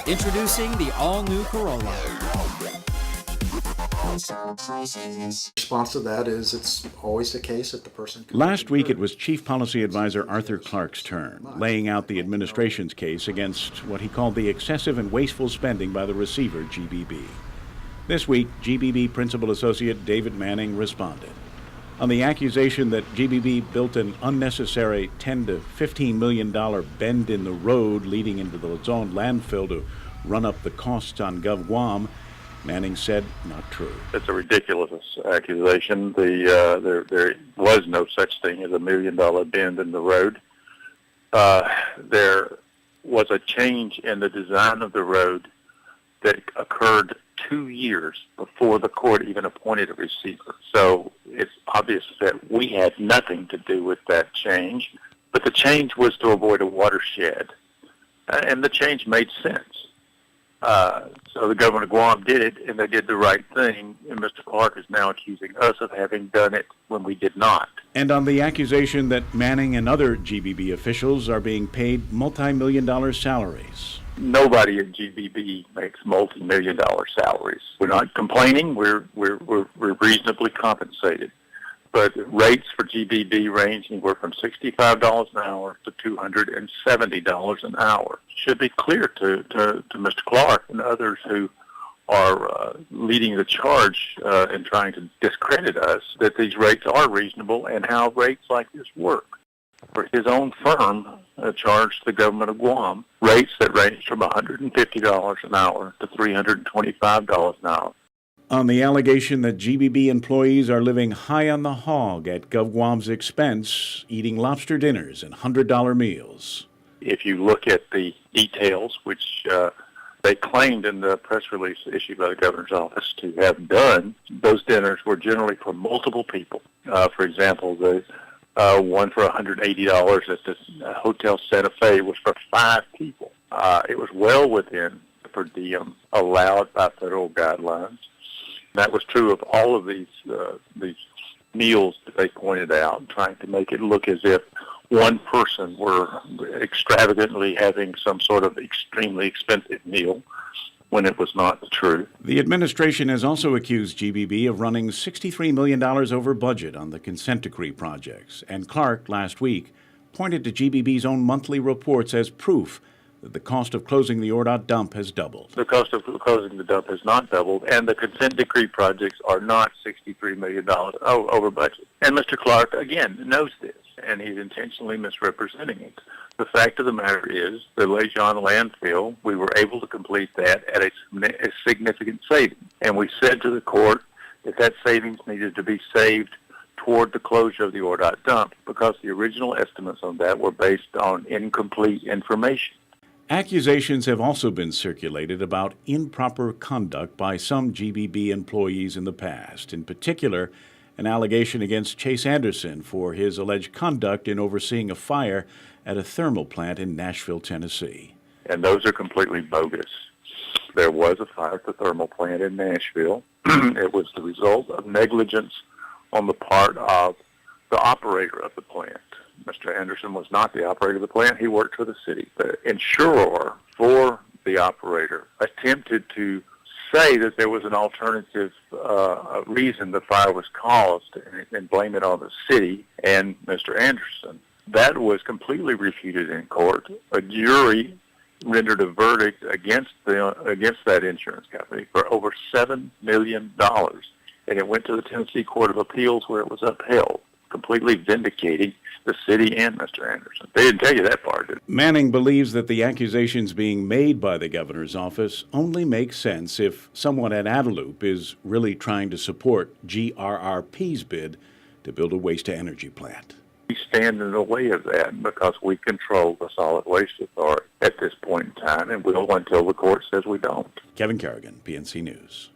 Introducing the all-new Corolla. Response to that is it's always the case that the person... Last week it was Chief Policy Advisor Arthur Clarke's turn, laying out the administration's case against what he called the excessive and wasteful spending by the receiver, GBB. This week, GBB Principal Associate David Manning responded. On the accusation that GBB built an unnecessary $10 to $15 million bend in the road leading into the Luzon landfill to run up the costs on Gov Guam, Manning said not true. It's a ridiculous accusation. There was no such thing as $1 million bend in the road. There was a change in the design of the road that occurred 2 years before the court even appointed a receiver. So it's obvious that we had nothing to do with that change, but the change was to avoid a watershed, and the change made sense. So the government of Guam did it, and they did the right thing, and Mr. Clarke is now accusing us of having done it when we did not. And on the accusation that Manning and other GBB officials are being paid multi-million-dollar salaries. Nobody at GBB makes multi-million-dollar salaries. We're not complaining. We're reasonably compensated. But rates for GBB range anywhere from $65 an hour to $270 an hour. Should be clear to Mr. Clarke and others who are leading the charge and trying to discredit us that these rates are reasonable and how rates like this work. For his own firm charged the government of Guam rates that range from $150 an hour to $325 an hour. On the allegation that GBB employees are living high on the hog at Gov Guam's expense, eating lobster dinners and $100 meals. If you look at the details, which they claimed in the press release issued by the governor's office to have done, those dinners were generally for multiple people. For example, the one for $180 at the Hotel Santa Fe was for 5 people. It was well within the per diem allowed by federal guidelines. That was true of all of these meals that they pointed out, trying to make it look as if one person were extravagantly having some sort of extremely expensive meal, when it was not the truth. The administration has also accused GBB of running $63 million over budget on the consent decree projects, and Clarke last week pointed to GBB's own monthly reports as proof that the cost of closing the ORDOT dump has doubled. The cost of closing the dump has not doubled, and the consent decree projects are not $63 million over budget. And Mr. Clarke, again, knows this, and he's intentionally misrepresenting it. The fact of the matter is, the Lejeune landfill, we were able to complete that at a significant savings. And we said to the court that that savings needed to be saved toward the closure of the ORDOT dump because the original estimates on that were based on incomplete information. Accusations have also been circulated about improper conduct by some GBB employees in the past, in particular, an allegation against Chase Anderson for his alleged conduct in overseeing a fire at a thermal plant in Nashville, Tennessee. And those are completely bogus. There was a fire at the thermal plant in Nashville. It was the result of negligence on the part of the operator of the plant. Mr. Anderson was not the operator of the plant. He worked for the city. The insurer for the operator attempted to say that there was an alternative reason the fire was caused and blame it on the city and Mr. Anderson. That was completely refuted in court. A jury rendered a verdict against that insurance company for over $7 million, and it went to the Tennessee Court of Appeals where it was upheld, completely vindicating the city and Mr. Anderson. They didn't tell you that part, did they? Manning believes that the accusations being made by the governor's office only make sense if someone at Adelup is really trying to support GRRP's bid to build a waste-to-energy plant. We stand in the way of that because we control the Solid Waste Authority at this point in time, and will until the court says we don't. Kevin Kerrigan, PNC News.